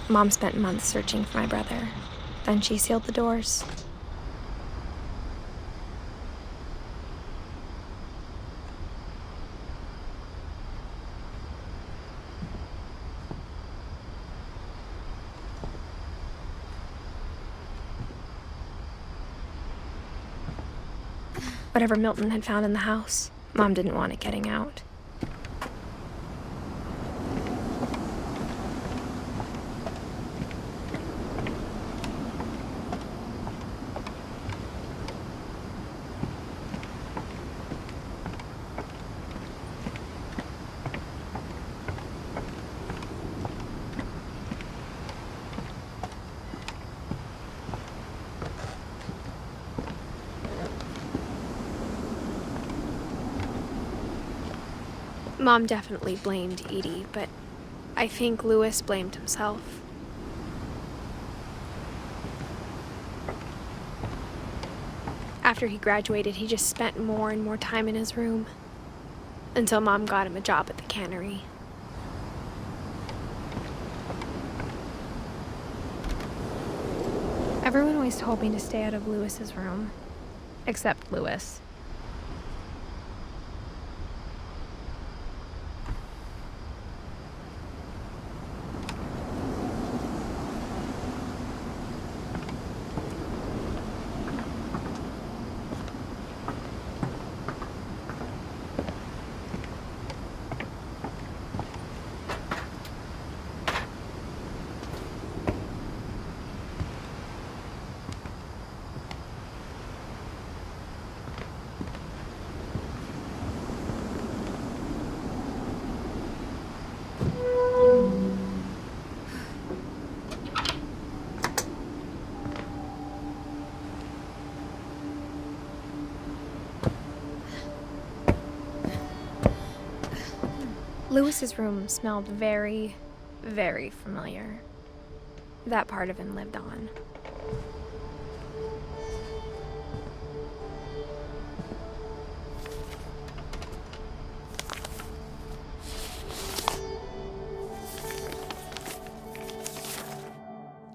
Mom spent months searching for my brother. Then she sealed the doors. Whatever Milton had found in the house, Mom didn't want it getting out. Mom definitely blamed Edie, but I think Louis blamed himself. After he graduated, he just spent more and more time in his room, until Mom got him a job at the cannery. Everyone always told me to stay out of Louis's room, except Louis. Louis's room smelled very, very familiar. That part of him lived on.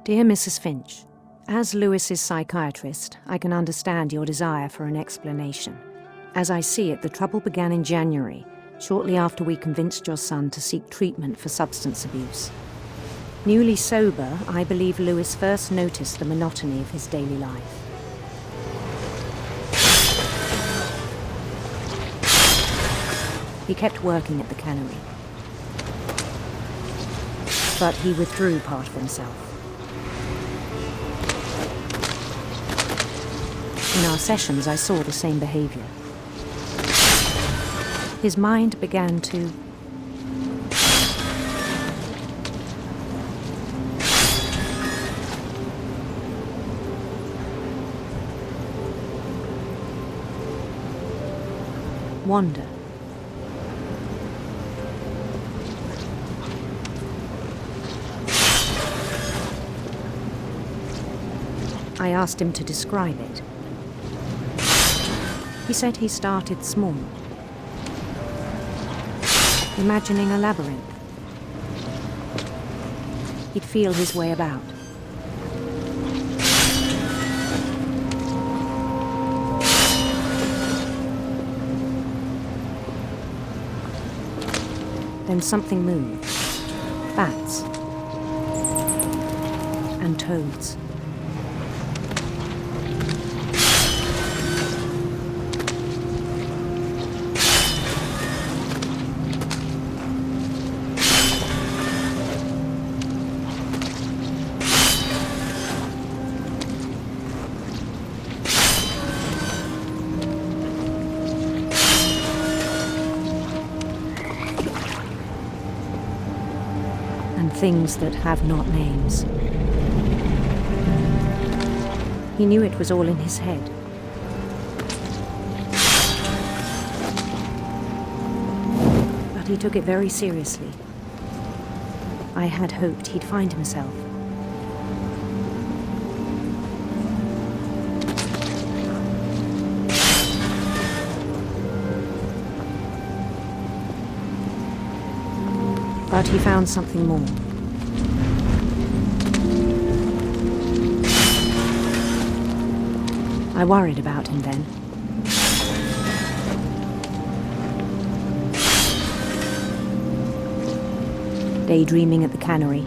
Dear Mrs. Finch, as Louis's psychiatrist, I can understand your desire for an explanation. As I see it, the trouble began in January, shortly after we convinced your son to seek treatment for substance abuse. Newly sober, I believe Louis first noticed the monotony of his daily life. He kept working at the cannery, but he withdrew part of himself. In our sessions, I saw the same behavior. His mind began to wander. I asked him to describe it. He said he started small, imagining a labyrinth. He'd feel his way about. Then something moved. Bats. And toads. Things that have not names. He knew it was all in his head. But he took it very seriously. I had hoped he'd find himself. But he found something more. I worried about him then. Daydreaming at the cannery.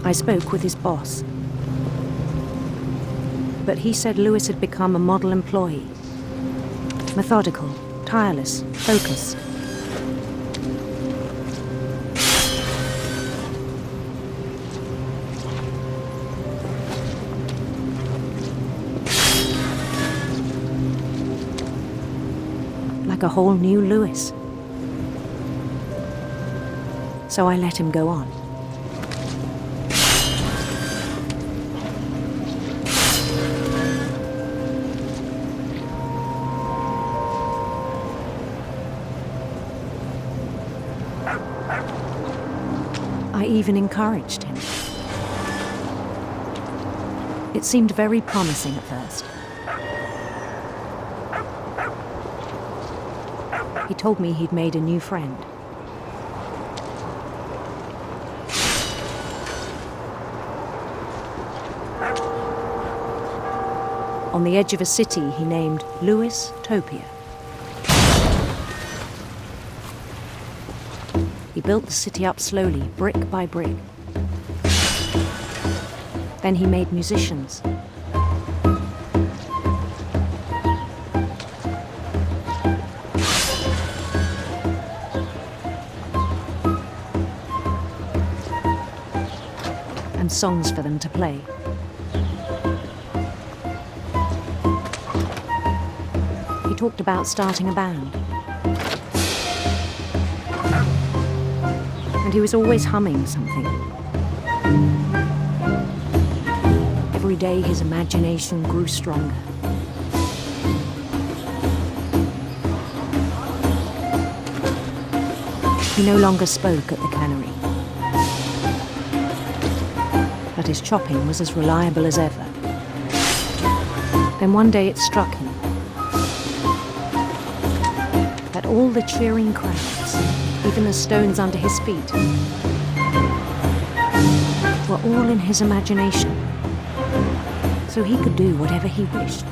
I spoke with his boss. But he said Lewis had become a model employee. Methodical, tireless, focused. Like a whole new Lewis. So I let him go on. I even encouraged him. It seemed very promising at first. He told me he'd made a new friend. On the edge of a city he named Lewis Topia. He built the city up slowly, brick by brick. Then he made musicians. And songs for them to play. He talked about starting a band. And he was always humming something. Every day his imagination grew stronger. He no longer spoke at the cannery. But his chopping was as reliable as ever. Then one day it struck him that all the cheering crowds, even the stones under his feet, were all in his imagination, so he could do whatever he wished.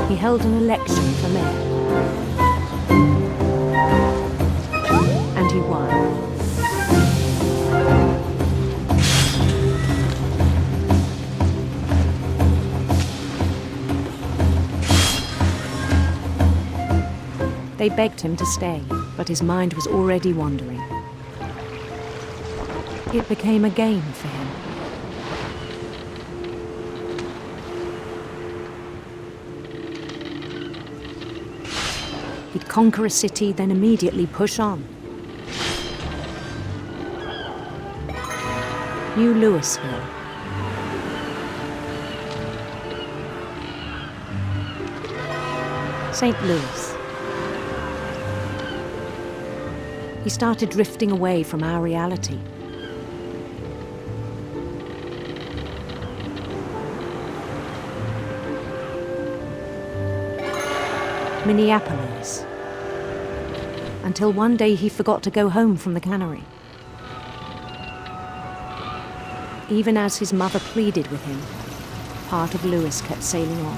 He held an election for mayor, and he won. They begged him to stay, but his mind was already wandering. It became a game for him. He'd conquer a city, then immediately push on. New Louisville. St. Louis. He started drifting away from our reality. Minneapolis. Until one day he forgot to go home from the cannery. Even as his mother pleaded with him, part of Lewis kept sailing on.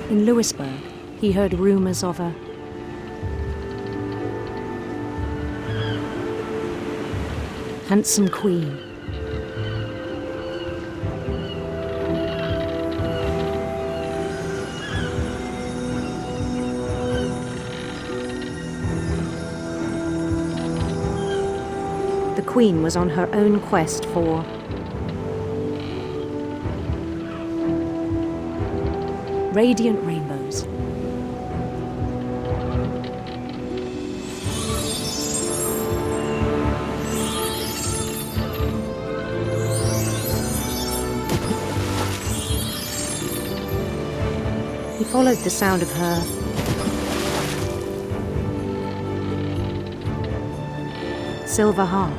In Lewisburg, he heard rumors of a handsome queen. The queen was on her own quest for radiant rainbows. He followed the sound of her silver harp.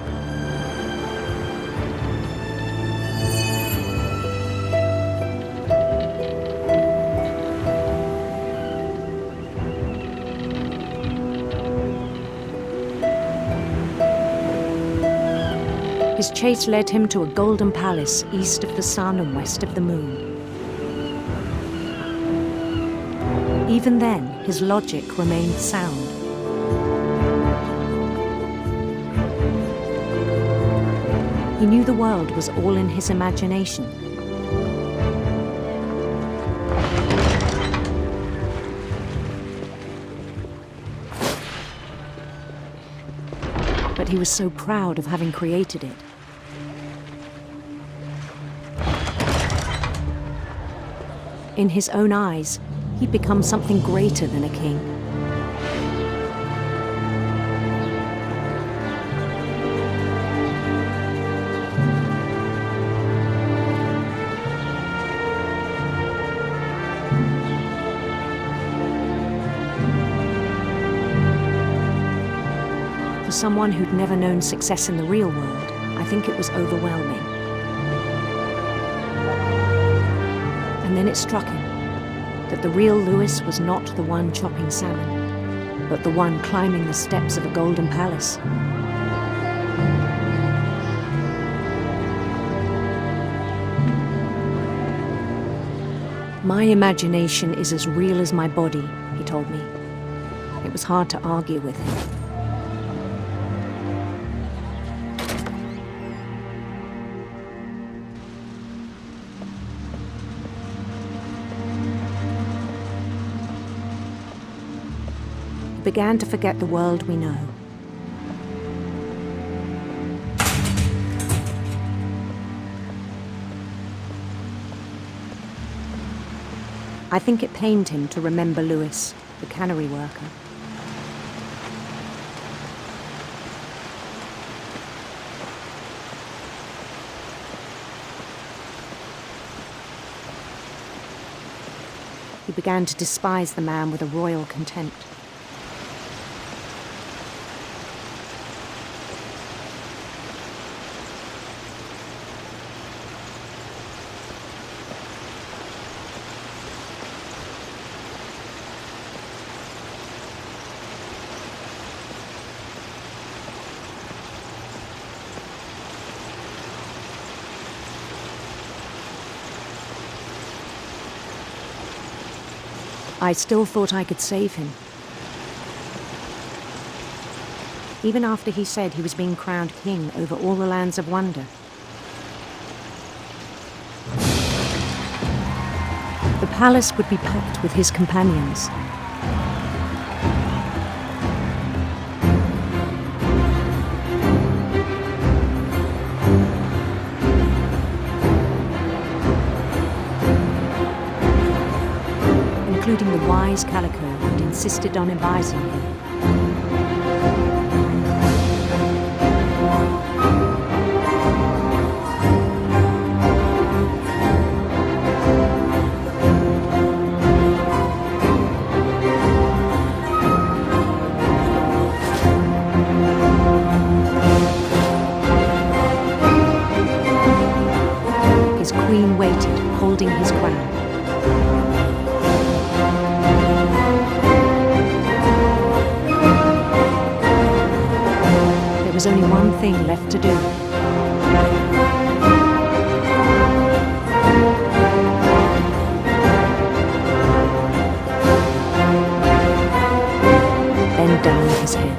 His chase led him to a golden palace east of the sun and west of the moon. Even then, his logic remained sound. He knew the world was all in his imagination. But he was so proud of having created it. In his own eyes, he'd become something greater than a king. For someone who'd never known success in the real world, I think it was overwhelming. And then it struck him that the real Lewis was not the one chopping salmon, but the one climbing the steps of a golden palace. My imagination is as real as my body, he told me. It was hard to argue with him. Began to forget the world we know. I think it pained him to remember Lewis, the cannery worker. He began to despise the man with a royal contempt. I still thought I could save him. Even after he said he was being crowned king over all the lands of wonder. The palace would be packed with his companions. including the wise Calico who'd insisted on advising him. His queen waited, holding his crown. There was only one thing left to do. Bend down his head.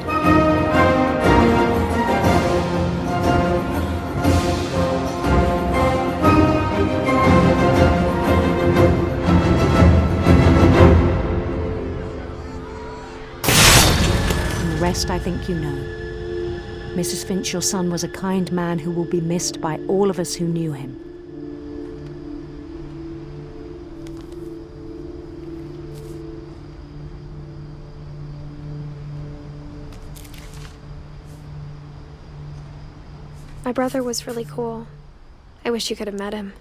And the rest I think you know. Mrs. Finch, your son was a kind man who will be missed by all of us who knew him. My brother was really cool. I wish you could have met him.